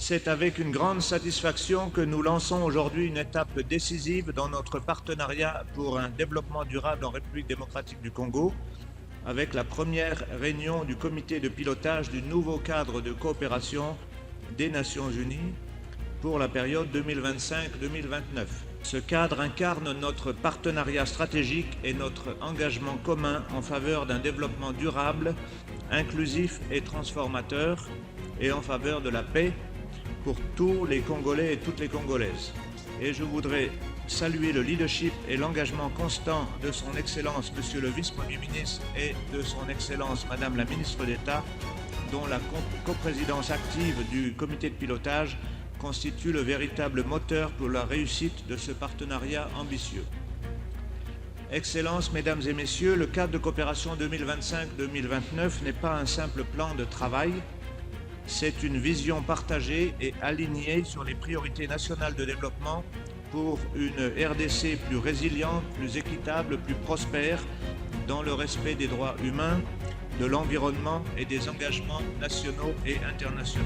C'est avec une grande satisfaction que nous lançons aujourd'hui une étape décisive dans notre partenariat pour un développement durable en République démocratique du Congo, avec la première réunion du comité de pilotage du nouveau cadre de coopération des Nations Unies pour la période 2025-2029. Ce cadre incarne notre partenariat stratégique et notre engagement commun en faveur d'un développement durable, inclusif et transformateur, et en faveur de la paix pour tous les Congolais et toutes les Congolaises. Et je voudrais saluer le leadership et l'engagement constant de son Excellence Monsieur le Vice-Premier ministre et de son Excellence Madame la Ministre d'État, dont la coprésidence active du comité de pilotage constitue le véritable moteur pour la réussite de ce partenariat ambitieux. Excellences, Mesdames et Messieurs, le cadre de coopération 2025-2029 n'est pas un simple plan de travail, c'est une vision partagée et alignée sur les priorités nationales de développement pour une RDC plus résiliente, plus équitable, plus prospère, dans le respect des droits humains, de l'environnement et des engagements nationaux et internationaux.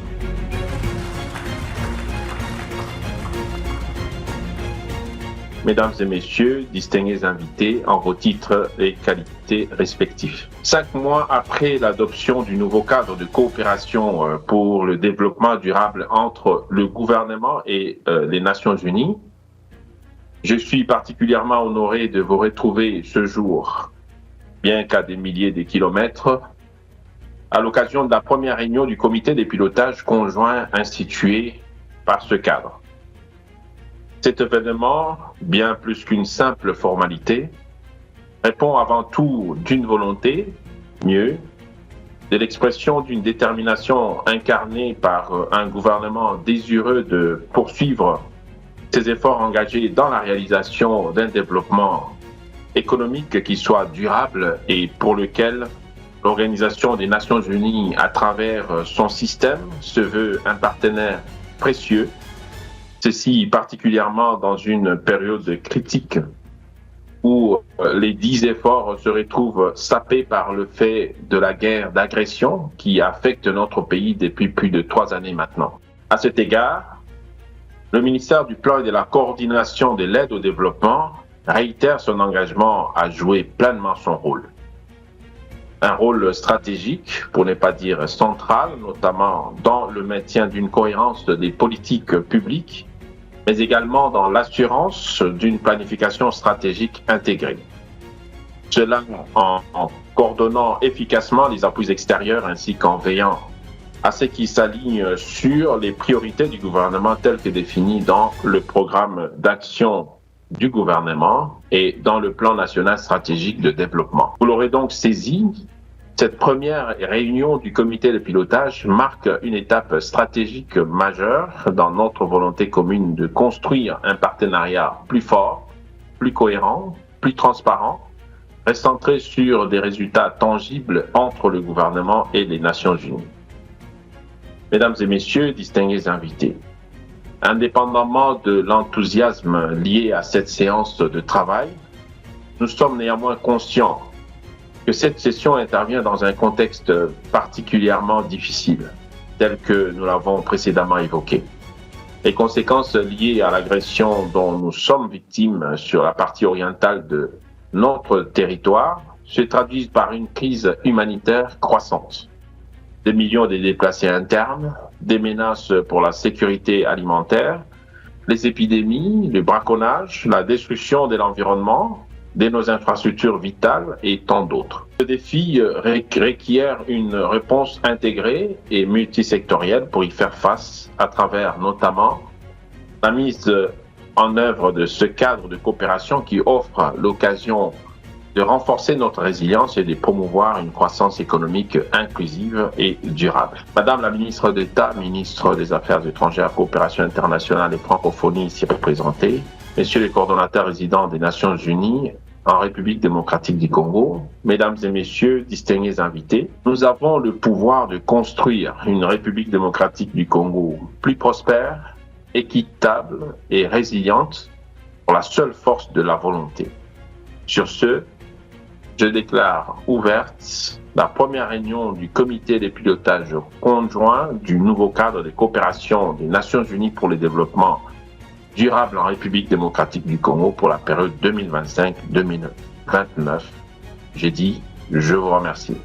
Mesdames et Messieurs, distingués invités en vos titres et qualités respectifs. 5 mois après l'adoption du nouveau cadre de coopération pour le développement durable entre le gouvernement et les Nations Unies, je suis particulièrement honoré de vous retrouver ce jour, bien qu'à des milliers de kilomètres, à l'occasion de la première réunion du comité de pilotage conjoint institué par ce cadre. Cet événement, bien plus qu'une simple formalité, répond avant tout d'une volonté, mieux, de l'expression d'une détermination incarnée par un gouvernement désireux de poursuivre ses efforts engagés dans la réalisation d'un développement économique qui soit durable et pour lequel l'Organisation des Nations Unies, à travers son système, se veut un partenaire précieux. Ceci particulièrement dans une période critique où les 10 efforts se retrouvent sapés par le fait de la guerre d'agression qui affecte notre pays depuis plus de 3 années maintenant. À cet égard, le ministère du Plan et de la Coordination de l'aide au développement réitère son engagement à jouer pleinement son rôle. Un rôle stratégique, pour ne pas dire central, notamment dans le maintien d'une cohérence des politiques publiques, mais également dans l'assurance d'une planification stratégique intégrée. Cela en coordonnant efficacement les appuis extérieurs ainsi qu'en veillant à ce qui s'aligne sur les priorités du gouvernement telles que définies dans le programme d'action du gouvernement et dans le plan national stratégique de développement. Vous l'aurez donc saisi, cette première réunion du comité de pilotage marque une étape stratégique majeure dans notre volonté commune de construire un partenariat plus fort, plus cohérent, plus transparent, recentré sur des résultats tangibles entre le gouvernement et les Nations Unies. Mesdames et Messieurs, distingués invités, indépendamment de l'enthousiasme lié à cette séance de travail, nous sommes néanmoins conscients que cette session intervient dans un contexte particulièrement difficile, tel que nous l'avons précédemment évoqué. Les conséquences liées à l'agression dont nous sommes victimes sur la partie orientale de notre territoire se traduisent par une crise humanitaire croissante. Des millions de déplacés internes, des menaces pour la sécurité alimentaire, les épidémies, le braconnage, la destruction de l'environnement, de nos infrastructures vitales et tant d'autres. Ce défi requiert une réponse intégrée et multisectorielle pour y faire face à travers notamment la mise en œuvre de ce cadre de coopération qui offre l'occasion de renforcer notre résilience et de promouvoir une croissance économique inclusive et durable. Madame la ministre d'État, ministre des Affaires étrangères, coopération internationale et francophonie ici représentée, Messieurs les coordonnateurs résidents des Nations Unies en République démocratique du Congo, Mesdames et Messieurs, distingués invités, nous avons le pouvoir de construire une République démocratique du Congo plus prospère, équitable et résiliente pour la seule force de la volonté. Sur ce, je déclare ouverte la première réunion du comité de pilotage conjoint du nouveau cadre de coopération des Nations Unies pour le développement durable en République démocratique du Congo pour la période 2025-2029. J'ai dit, je vous remercie.